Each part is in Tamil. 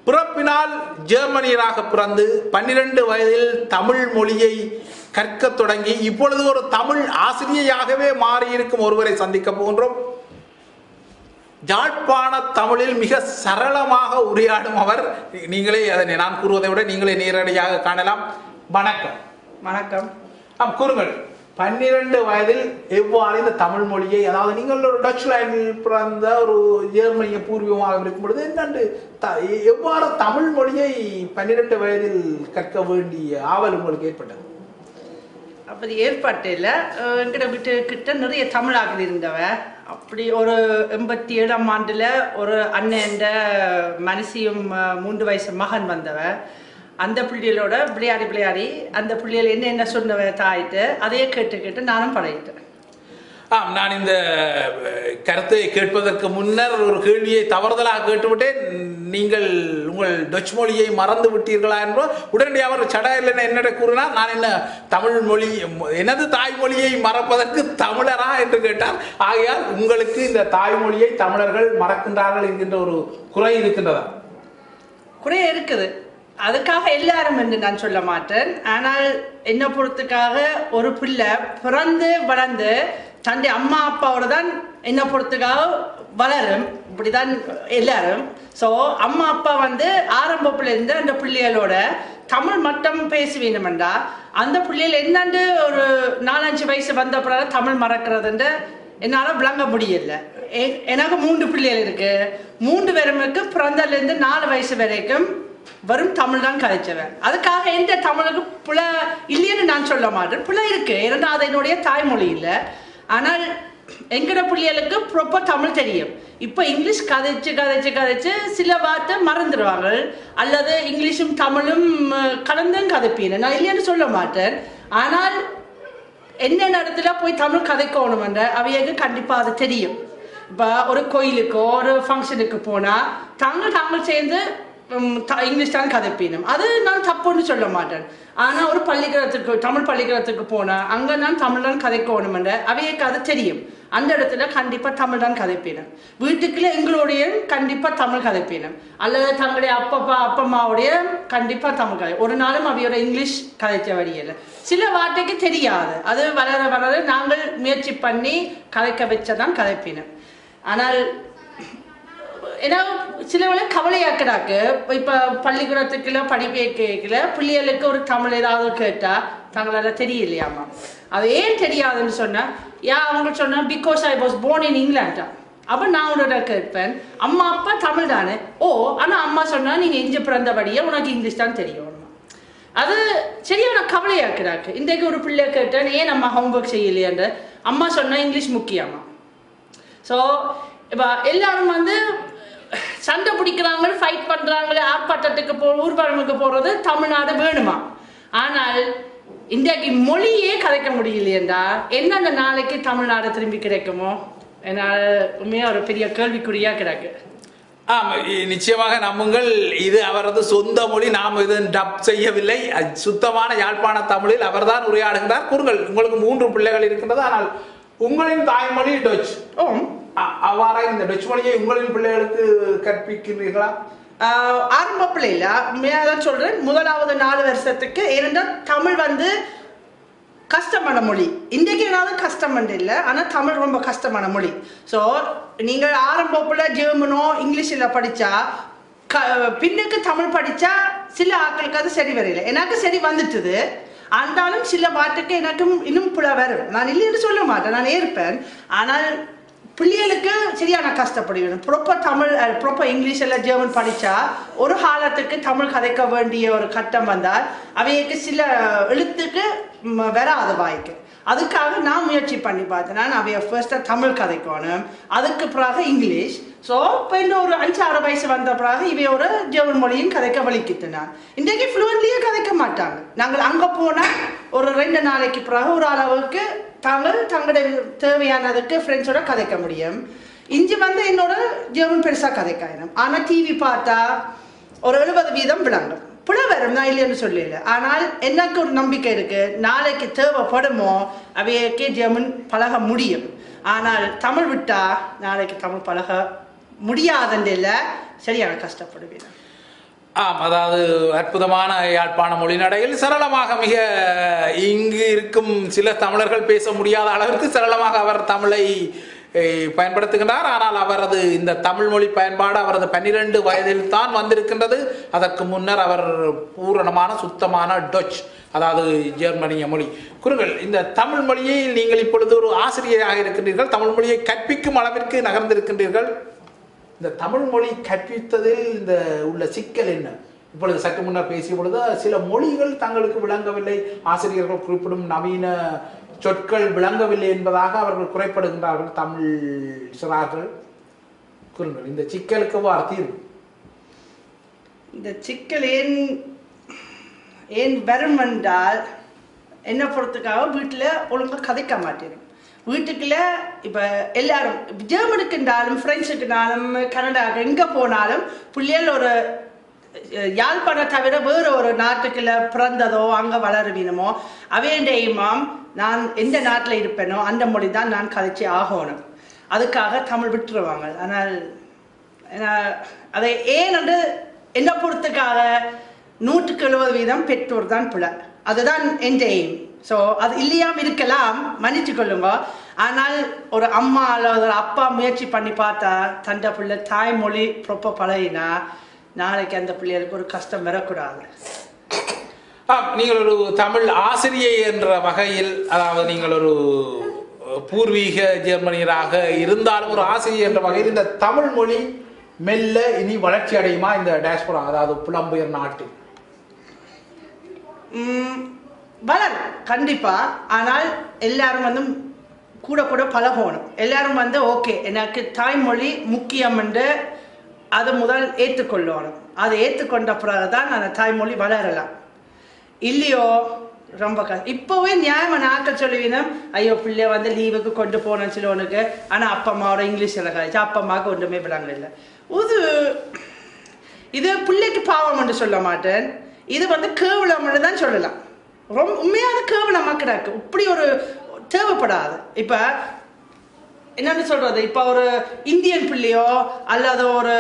பிறப்பினால் ஜெர்மனியராக பிறந்து 12 வயதில் தமிழ் மொழியை கற்க தொடங்கி இப்பொழுது ஒரு தமிழ் ஆசிரியையாகவே மாறியிருக்கும் ஒருவரை சந்திக்க போகின்றோம். யாழ்ப்பாண தமிழில் மிக சரளமாக உரையாடும் அவர். நீங்களே அதனை நான் கூறுவதை விட நீங்களே நேரடியாக காணலாம். வணக்கம். வணக்கம். கூறுங்கள், 12 வயதில் எவ்வாறு இந்த தமிழ் மொழியை, அதாவது நீங்கள் ஒரு டச் லைனில் பிறந்த ஒரு ஜெர்மனிய பூர்வீகமாக இருக்கும் பொழுது என்னண்டு எவ்வாறு தமிழ் மொழியை 12 வயதில் கற்க வேண்டிய ஆவல் உங்களுக்கு ஏற்பட்டது? அப்படி ஏற்பட்டில்லை. எங்கிட்ட வீட்டுக்கிட்ட நிறைய தமிழாக்கள் இருந்தவ. அப்படி ஒரு 87ஆம் ஆண்டில் ஒரு அண்ணன் மனசியும் 3 வயசு மகன் வந்தவ. அந்த பிள்ளைகளோட விளையாடி அந்த பிள்ளைகள் என்ன சொன்னவ தாயிட்டு அதையே கேட்டு நானும் பழகிட்டேன். நான் இந்த கருத்தை கேட்பதற்கு முன்னர் ஒரு கேள்வியை தவறுதலாக கேட்டுவிட்டேன். நீங்கள் உங்கள் டச் மொழியை மறந்து விட்டீர்களா என்போ உடனடியாக அவர் சடையில் என்ன கூறினார், நான் என்ன தமிழ் மொழி எனது தாய்மொழியை மறப்பதற்கு தமிழரா என்று கேட்டார். ஆகையால் உங்களுக்கு இந்த தாய்மொழியை தமிழர்கள் மறக்கின்றார்கள் என்கின்ற ஒரு குறை இருக்கின்றதா? குறை இருக்குது. அதுக்காக எல்லாரும் என்று நான் சொல்ல மாட்டேன். ஆனால் என்ன பொறுத்துக்காக ஒரு பிள்ளை பிறந்து வளர்ந்து தன்னுடைய அம்மா அப்பாவோட தான் என்ன பொறுத்துக்காக வளரும். இப்படிதான் எல்லாரும். ஸோ அம்மா அப்பா ஆரம்பப்பிலேருந்து அந்த பிள்ளைகளோட தமிழ் மட்டும் பேசி வேணுமெண்டா அந்த பிள்ளைகள் என்னண்டு ஒரு 4-5 வயசு வந்த பிறகு தமிழ் மறக்கிறதுன்ற என்னால் விளங்க முடியல. எனக்கு 3 பிள்ளைகள் இருக்கு. 3 பேருமுக்கு பிறந்தலேருந்து 4 வயசு வரைக்கும் வரும் தமிழ் தான் கதைச்சவன். அதுக்காக எந்த தமிழுக்கு புல இல்லைன்னு நான் சொல்ல மாட்டேன். புல இருக்கு, ஏன்னா அது என்னுடைய தாய்மொழி இல்லை. ஆனால் எங்கட பிள்ளைகளுக்கு ப்ராப்பர் தமிழ் தெரியும். இப்போ இங்கிலீஷ் கதைச்சு சில வார்த்தை மறந்துடுவாங்க, அல்லது இங்கிலீஷும் தமிழும் கலந்தும் கதைப்பீங்க. நான் இல்லைன்னு சொல்ல மாட்டேன். ஆனால் என்னென்ன இடத்துல போய் தமிழ் கதைக்கணுமென்ற அவையக்கு கண்டிப்பாக அது தெரியும். இப்போ ஒரு கோயிலுக்கோ ஒரு ஃபங்க்ஷனுக்கு போனால் தமிழ் சேர்ந்து இங்கிலீஷ் தான் கதைப்பீனும். அது நான் தப்புன்னு சொல்ல மாட்டேன். ஆனால் ஒரு தமிழ் பள்ளிக்கூடத்துக்கு போனால் அங்கே நான் தமிழ் தான் கதைக்கணுமென்ற அவையக்கு அது தெரியும். அந்த இடத்துல கண்டிப்பாக தமிழ் தான் கதைப்பீனும். வீட்டுக்குள்ள எங்களுடைய கண்டிப்பாக தமிழ் கதைப்பீனும், அல்லது தங்களுடைய அப்பம்மாவுடைய கண்டிப்பாக தமிழ் கதை. ஒரு நாளும் அவையோட இங்கிலீஷ் கதைச்ச வழியில் சில வார்த்தைக்கு தெரியாது. அது வளர நாங்கள் முயற்சி பண்ணி கதைக்க வச்சதான் கதைப்பீனும். ஆனால் ஏன்னா சில வேளை கவலையாக்குறாக்கு. இப்போ பள்ளிக்கூடத்துக்குள்ள படிக்கல பிள்ளைகளுக்கு ஒரு தமிழ் ஏதாவது கேட்டால் தங்களால் தெரியலையாமா. அது ஏன் தெரியாதுன்னு சொன்னால் அவங்க சொன்னால் because I was born in இங்கிலாண்டா. அப்போ நான் உன்னோட கேட்பேன், அம்மா அப்பா தமிழ் தானே. ஓ, ஆனால் அம்மா சொன்னால் நீங்கள் இஞ்சி பிறந்தபடியே உனக்கு இங்கிலீஷ் தான் தெரியும். அது சரியான கவலையாக்குறாக்கு. இன்றைக்கு ஒரு பிள்ளை கேட்டேன், ஏன் நம்ம ஹோம்ஒர்க் செய்யலையான்ற. அம்மா சொன்னால் இங்கிலீஷ் முக்கியமா. ஸோ இப்போ எல்லாரும் சண்டை பிடிக்கிறாங்க, ஃபைட் பண்ணுறாங்களே, ஆர்ப்பாட்டத்துக்கு ஊர்வலமுக்கு போகிறது தமிழ்நாடு வேணுமா. ஆனால் இன்றைக்கு மொழியே கதைக்க முடியலையேண்டா என்னென்ன நாளைக்கு தமிழ்நாடு திரும்பி கிடைக்குமோ என்னால் உண்மையாக ஒரு பெரிய கேள்விக்குறியாக கிடக்கு. நிச்சயமாக நம்புங்கள், இது அவரது சொந்த மொழி. நாம் இது டப் செய்யவில்லை. சுத்தமான யாழ்ப்பாண தமிழில் அவர் தான் உரையாடுகிறார். கூறுங்கள், உங்களுக்கு 3 பிள்ளைகள் இருக்கின்றது. ஆனால் உங்களின் தாய்மொழி டச். அவ்வாறாக இந்த டச் மொழியை உங்களின் பிள்ளைகளுக்கு கற்பிக்கிறீர்களா? ஆரம்ப பிள்ளைல உண்மையாக சொல்றேன், முதலாவது 4 வருஷத்துக்கு. ஏனென்றால் தமிழ் கஷ்டமான மொழி. இன்றைக்கு ஏதாவது கஷ்டம் இல்லை, ஆனால் தமிழ் ரொம்ப கஷ்டமான மொழி. ஸோ நீங்கள் ஆரம்பத்தில் ஜெர்மனோ இங்கிலீஷில் படித்தா பின்னுக்கு தமிழ் படித்தா சில ஆட்களுக்கு அது சரி வரையில. எனக்கு சரி வந்துட்டுது. ஆனாலும் சில வார்த்தைக்கு எனக்கும் இன்னும் புல வரும். நான் இல்லைன்னு சொல்ல மாட்டேன், நான் ஏற்பேன். ஆனால் பிள்ளைகளுக்கு சரியான கஷ்டப்படுவேன். ப்ராப்பர் தமிழ் ப்ராப்பர் இங்கிலீஷ் எல்லாம் ஜெர்மன் படித்தா ஒரு காலத்துக்கு தமிழ் கதைக்க வேண்டிய ஒரு கட்டம் வந்தால் அவைக்கு சில எழுத்துக்கு வராது வாய்க்கு. அதுக்காக நான் முயற்சி பண்ணி பார்த்தேன். நான் அவைய ஃபர்ஸ்ட்டாக தமிழ் கதைக்கணும், அதுக்கு பிறகு இங்கிலீஷ். ஸோ இப்போ இன்னும் ஒரு 5-6 வயசு வந்த பிறகு இவையோட ஜெர்மன் மொழியும் கதைக்க வலிக்கிட்டு. நான் இன்றைக்கு ஃப்ளூவன்ட்லியே கதைக்க மாட்டாங்க. நாங்கள் அங்கே போனால் ஒரு 2 நாளைக்கு பிறகு ஒரு அளவுக்கு தங்களுடைய தேவையானதுக்கு ஃப்ரெண்ட்ஸோட கதைக்க முடியும். இஞ்சி என்னோட ஜெர்மன் பெருசாக கதைக்காயணும். ஆனால் டிவி பார்த்தா ஒரு 70% விளங்கும். புலவரும் நான் இல்லைன்னு சொல்லல. ஆனால் எனக்கு ஒரு நம்பிக்கை இருக்கு, நாளைக்கு தேவைப்படுமோ அவையக்கே ஜெர்மன் பழக முடியும். ஆனால் தமிழ் விட்டா நாளைக்கு தமிழ் பழக முடியாதுன்னு இல்லை, சரியான கஷ்டப்படுவேன். ஆம், அதாவது அற்புதமான யாழ்ப்பாண மொழிநடையில் சரளமாக மிக இங்கு இருக்கும் சில தமிழர்கள் பேச முடியாத அளவிற்கு சரளமாக அவர் தமிழை பயன்படுத்துகின்றார். ஆனால் அவரது இந்த தமிழ் மொழி பயன்பாடு அவரது 12 வயதில் தான் வந்திருக்கின்றது. அதற்கு முன்னர் அவர் பூரணமான சுத்தமான டொச், அதாவது ஜெர்மனிய மொழி. குருங்கள், இந்த தமிழ் மொழியை நீங்கள் இப்பொழுது ஒரு ஆசிரியராக இருக்கின்றீர்கள், தமிழ் மொழியை கற்பிக்கும் அளவிற்கு நகர்ந்திருக்கின்றீர்கள். இந்த தமிழ் மொழி கற்பித்ததில் இந்த உள்ள சிக்கல் என்ன? இப்பொழுது சற்று முன்னர் பேசிய பொழுது சில மொழிகள் தங்களுக்கு விளங்கவில்லை, ஆசிரியர்கள் குறிப்பிடும் நவீன சொற்கள் விளங்கவில்லை என்பதாக அவர்கள் குறைப்படுகின்றார்கள் தமிழ் சிறார்கள். கூறுங்கள், இந்த சிக்கலுக்கு தீர்வு? இந்த சிக்கல் ஏன் வரும் என்றால் என்ன பொறுத்துக்காக வீட்டில் ஒழுங்காக கதைக்க மாட்டேன். வீட்டுக்குள்ள இப்போ எல்லாரும் ஜெர்மனுக்குண்டாலும் பிரெஞ்சுக்குனாலும் கனடாவுக்கு எங்கே போனாலும் பிள்ளைகள் ஒரு யாழ்ப்பாணம் தவிர வேறு ஒரு நாட்டுக்குள்ள பிறந்ததோ அங்கே வளருவினமோ அவையண்டையுமாம் நான் எந்த நாட்டில் இருப்பேனோ அந்த மொழி தான் நான் கதைச்சி ஆகணும். அதுக்காக தமிழ் விட்டுருவாங்க. ஆனால் அதை ஏன் வந்து என்ன பொறுத்துக்காக 170% பெற்றோர் தான் பிள்ளை. அதுதான் என் எய்ம். ஸோ அது இல்லையாமல் இருக்கலாம், மன்னிச்சு கொள்ளுங்க. ஆனால் ஒரு அம்மா அல்லது ஒரு அப்பா முயற்சி பண்ணி பார்த்தா தண்டை பிள்ளை தாய்மொழி ப்ராப்பர் பழகினா நாளைக்கு அந்த பிள்ளைகளுக்கு ஒரு கஷ்டம் வரக்கூடாது. நீங்கள் ஒரு தமிழ் ஆசிரியை என்ற வகையில், அதாவது நீங்கள் ஒரு பூர்வீக ஜெர்மனியராக இருந்தாலும் ஒரு ஆசிரியர் என்ற வகையில் இந்த தமிழ் மொழி மெல்ல இனி வளர்ச்சி அடையுமா இந்த டேஸ்போரா, அதாவது புலம்பெயர் நாட்டில்? வளரும் கண்டிப்பா. ஆனால் எல்லாரும் வந்து கூட கூட பழகணும். எல்லாரும் வந்து ஓகே எனக்கு தாய்மொழி முக்கியம் என்று அதை முதல் ஏற்றுக்கொள்ளணும். அதை ஏற்றுக்கொண்ட பிறகுதான் அந்த தாய்மொழி வளரலாம். இல்லையோ ரொம்ப இப்போவே நியாயமாக நாட்கள் சொல்லுவீனும், ஐயோ பிள்ளைய வந்து லீவுக்கு கொண்டு போனேன் சிலோனுக்கு, ஆனால் அப்பா அம்மாவோட இங்கிலீஷில் கழிச்சு அப்பா அம்மாவுக்கு ஒன்றுமே விளங்க இல்லை. இது பிள்ளைக்கு பாவம் என்று சொல்ல மாட்டேன், இது வந்து கேவலம்னு தான் சொல்லலாம். ரொம்ப உண்மையான கேவலம் மக்களுக்கு இப்படி ஒரு தேவைப்படாது. இப்போ என்னன்னு சொல்றது, இப்போ ஒரு இந்தியன் பிள்ளையோ அல்லது ஒரு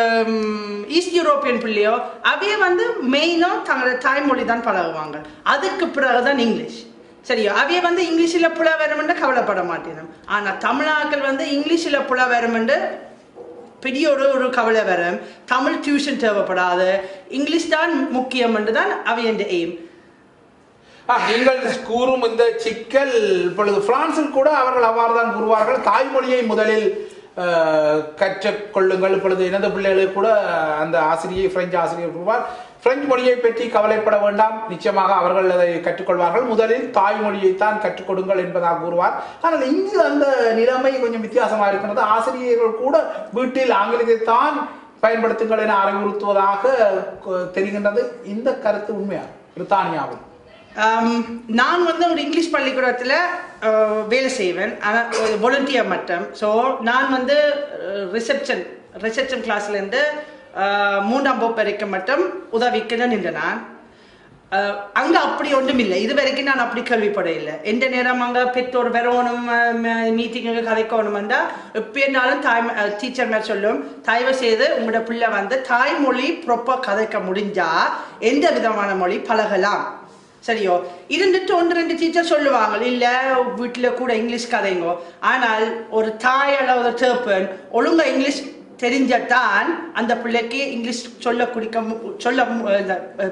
ஈஸ்ட் யூரோப்பியன் பிள்ளையோ அவையே வந்து மெயினாக தங்களோட தாய்மொழி தான் பழகுவாங்க. அதுக்கு பிறகுதான் இங்கிலீஷ். சரியா? அவையே வந்து இங்கிலீஷில் புல வருமென்று கவலைப்பட மாட்டேன். ஆனால் தமிழாக்கள் வந்து இங்கிலீஷில் புல வருமென்று பெரிய ஒரு கவலை வரும். தமிழ் டியூஷன் தேவைப்படாது, இங்கிலீஷ் தான் முக்கியம் என்று தான் அவையின் எய்ம். நீங்கள் கூறும் இந்த சிக்கல் இப்பொழுது பிரான்சில் கூட அவர்கள் அவ்வாறு தான் கூறுவார்கள். தாய்மொழியை முதலில் கற்றுக்கொள்ளுங்கள். இப்பொழுது எனது பிள்ளைகளுக்கு கூட அந்த ஆசிரியை பிரெஞ்சு ஆசிரியர் கூறுவார், பிரெஞ்சு மொழியை பற்றி கவலைப்பட வேண்டாம், நிச்சயமாக அவர்கள் அதை கற்றுக்கொள்வார்கள், முதலில் தாய்மொழியைத்தான் கற்றுக் கொடுங்கள் என்பதாக கூறுவார். ஆனால் இங்கு அந்த நிலைமை கொஞ்சம் வித்தியாசமாக இருக்கிறது. ஆசிரியர்கள் கூட வீட்டில் ஆங்கிலத்தை தான் பயன்படுத்துங்கள் என அறிவுறுத்துவதாக தெரிகின்றது. இந்த கருத்து உண்மையா பிரித்தானியாவில்? நான் வந்து ஒரு இங்கிலீஷ் பள்ளிக்கூடத்தில் வேலை செய்வேன், ஆனால் வாலண்டியர் மட்டும். ஸோ நான் வந்து ரிசப்ஷன் கிளாஸ்லேருந்து 3ஆம் வகுப்பு வரைக்கும் மட்டும் உதவிக்குன்னு நின்றேன். நான் அங்கே அப்படி ஒன்றும் இல்லை, இது வரைக்கும் நான் அப்படி கேள்விப்பட இல்லை. எந்த நேரம் அங்கே பெற்றோர் வரணும், மீட்டிங்கு கதைக்கணுமெண்டா எப்படினாலும் டீச்சர் மேலே சொல்லும், தயவு செய்து உங்களோட பிள்ளை வந்து தாய்மொழி ப்ராப்பர் கதைக்க முடிஞ்சா எந்த விதமான மொழி பழகலாம். சரியோ? இருந்துட்டு 1-2 டீச்சர் சொல்லுவாங்க, இல்லை வீட்டில் கூட இங்கிலீஷ் கதைங்கோ. ஆனால் ஒரு தாய் அல்லது தேப்பன் ஒழுங்கா இங்கிலீஷ் தெரிஞ்சத்தான் அந்த பிள்ளைக்கு இங்கிலீஷ்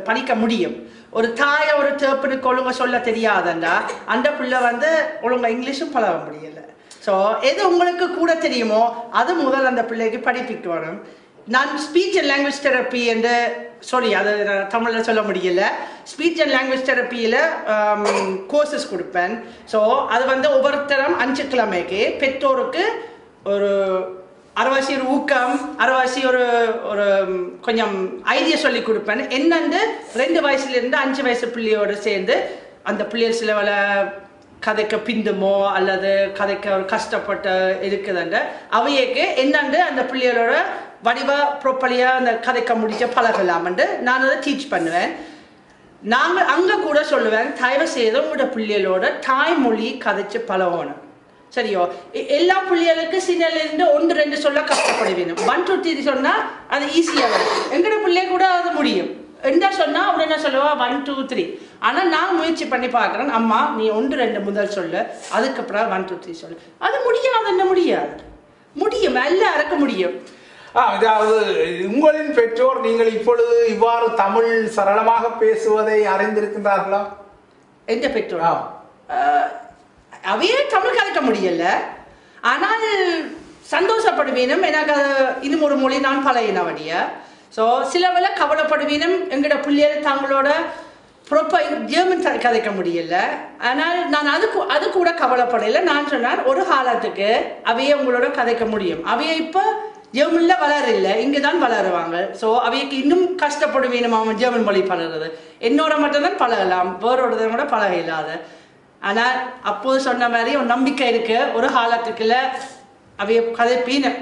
படிக்க முடியும். ஒரு தாயை ஒரு தேப்பனுக்கு ஒழுங்கா சொல்ல தெரியாதண்டா அந்த பிள்ளை வந்து ஒழுங்கா இங்கிலீஷும் பழக முடியல. ஸோ எது உங்களுக்கு கூட தெரியுமோ அது முதல் அந்த பிள்ளைக்கு படிப்பிக்கணும். நான் ஸ்பீச் அண்ட் லாங்குவேஜ் தெரப்பி என்று அது தமிழில் சொல்ல முடியல, ஸ்பீச் அண்ட் லாங்குவேஜ் தெரப்பியில் கோர்சஸ் கொடுப்பேன். ஸோ அது வந்து ஒவ்வொருத்தரும் 5 கிழமைக்கு பெற்றோருக்கு ஒரு அரைவாசி ஒரு ஊக்கம், அரைவாசி ஒரு கொஞ்சம் ஐடியா சொல்லி கொடுப்பேன். என்னென்று 2 வயசுலேருந்து 5 வயசு பிள்ளையோடு சேர்ந்து அந்த பிள்ளைகள் சில வேலை கதைக்க பிந்துமோ அல்லது கதைக்க ஒரு கஷ்டப்பட்டு இருக்குதுன்ற அவையக்கு என்னென்று அந்த பிள்ளைகளோட வடிவா ப்ராப்பர்லியாக அந்த கதைக்க முடிச்ச பழகலாம்ன்ட்டு நான் அதை டீச் பண்ணுவேன். நாங்கள் அங்கே கூட சொல்லுவேன், தயவு செய்து உங்களோட பிள்ளைகளோட தாய்மொழி கதைச்சு பழகணும். சரியோ? எல்லா பிள்ளைகளுக்கு சின்னலேருந்து 1-2 சொல்ல கஷ்டப்படுவேணும். 1-2-3 சொன்னால் அது ஈஸியாக வரும். எங்களோட பிள்ளைய கூட அது முடியும். என்ன சொன்னா அவர் என்ன சொல்லுவா 1 2 3. ஆனா நான் முயற்சி பண்ணி பார்க்குறேன், அம்மா நீ 1 2 முதல் சொல்லு, அதுக்கப்புறம் 1 2 3 சொல்லு. அது முடியாது, என்ன முடியாது, முடியும், எல்லாருக்கும் முடியும். அதாவது உங்களின் பெற்றோர் நீங்கள் இப்பொழுது இவ்வாறு தமிழ் சரளமாக பேசுவதை அறிந்திருக்கின்றார்களா? எந்த பெற்றோர் அவையே தமிழ் கலைக்க முடியல, ஆனால் சந்தோஷப்படுவீனும், எனக்கு இன்னும் ஒரு மொழி நான் பழையினவடிய. ஸோ சில வேளை கவலைப்படுவீனும், எங்களோட பிள்ளைகள் தங்களோட ப்ராப்பர் ஜெர்மன் கதைக்க முடியல. ஆனால் நான் அது கூட கவலைப்படலை. நான் சொன்னார் ஒரு காலத்துக்கு அவையே உங்களோட கதைக்க முடியும். அவையே இப்போ ஜெர்மனில் வளரல, இங்கே தான் வளருவாங்க. ஸோ அவைக்கு இன்னும் கஷ்டப்படுவீனும் அவன் ஜெர்மன் மொழி பழகிறது. என்னோட மட்டும்தான் பழகலாம், வேறோட கூட பழக இல்லாத. ஆனால் அப்போது சொன்ன மாதிரி ஒரு நம்பிக்கை இருக்கு, ஒரு காலத்துக்குள்ள அவைய கதைப்பீன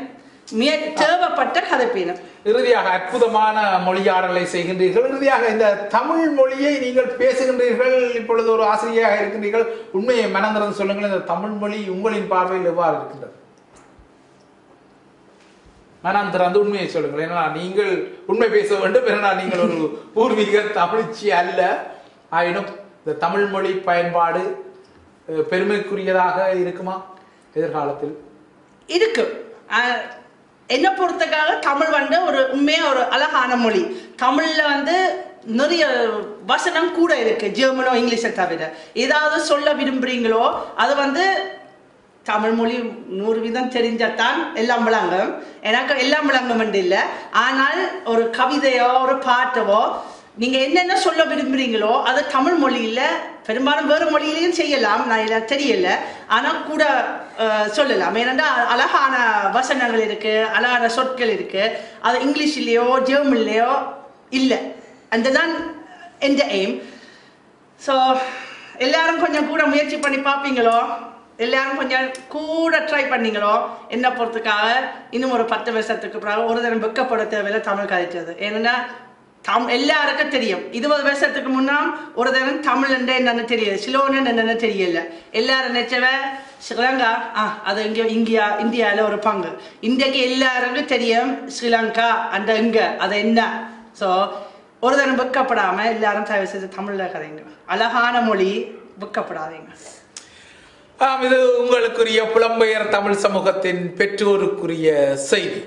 தேவைப்பட்ட கதைப்பீன. இறுதியாக அற்புதமான மொழியாடலை செய்கின்றீர்கள். இறுதியாக இந்த தமிழ் மொழியை நீங்கள் பேசுகின்றீர்கள், இப்பொழுது ஒரு ஆசிரியராக இருக்கின்றீர்கள். உண்மையை மனந்திறந்து சொல்லுங்கள், இந்த தமிழ் மொழி உங்களின் பார்வையில் எவ்வாறு இருக்கின்றது? மனந்திறந்து உண்மையை சொல்லுங்கள். ஏன்னா நீங்கள் உண்மை பேச வேண்டும், ஏன்னா நீங்கள் ஒரு பூர்வீக தமிழ்ச்சி அல்ல. ஆயினும் இந்த தமிழ் மொழி பயன்பாடு பெருமைக்குரியதாக இருக்குமா எதிர்காலத்தில்? இருக்கு. என்ன பொறுத்தக்காக தமிழ் ஒரு உண்மையா ஒரு அழகான மொழி. தமிழ்ல நிறைய வசனம் கூட இருக்கு, ஜெர்மனோ இங்கிலீஷை தவிர. ஏதாவது சொல்ல விரும்புறீங்களோ அது தமிழ் மொழி 100% தெரிஞ்சத்தான் எல்லாம் விளங்கும். எனக்கு எல்லாம் விளங்கும் இல்லை, ஆனால் ஒரு கவிதையோ ஒரு பாட்டவோ நீங்க என்னென்ன சொல்ல விரும்புறீங்களோ அது தமிழ் மொழியில, பெரும்பாலும் வேறு மொழியிலையும் செய்யலாம், நான் தெரியல, ஆனா கூட சொல்லலாம். ஏன்னா அழகான வசனங்கள் இருக்கு, அழகான சொற்கள் இருக்கு. அது இங்கிலீஷ்லயோ ஜெர்மன்லயோ இல்லை. அதுதான் எந்த எய்ம். ஸோ எல்லாரும் கொஞ்சம் கூட முயற்சி பண்ணி பார்ப்பீங்களோ, எல்லாரும் கொஞ்சம் கூட ட்ரை பண்ணீங்களோ, என்ன பொறுத்துக்காக இன்னும் ஒரு 10 வருஷத்துக்கு பிறகு ஒரு தரம் வெக்கப்பட தேவையில்லை தமிழ் கதைச்சது. ஏன்னா எல்லாருக்கும் தெரியும். 20 வருஷத்துக்கு முன்னாம் ஒரு தரம் தமிழ் என்னன்னு தெரியல, சிலோன்னு என்னன்னு தெரியல. எல்லாரும் நினைச்சவ ஸ்ரீலங்கா அது இந்தியாவில் ஒரு பங்கு. இன்றைக்கு எல்லாருக்கும் தெரியும் ஸ்ரீலங்கா அந்த இங்க அது என்ன. ஸோ ஒரு தரம் வெக்கப்படாம எல்லாரும் தயவு செய்து தமிழ்ல கதைங்க. அழகான மொழி, வெக்கப்படாதீங்க. இது உங்களுக்குரிய புலம்பெயர் தமிழ் சமூகத்தின் பெற்றோருக்குரிய செய்தி.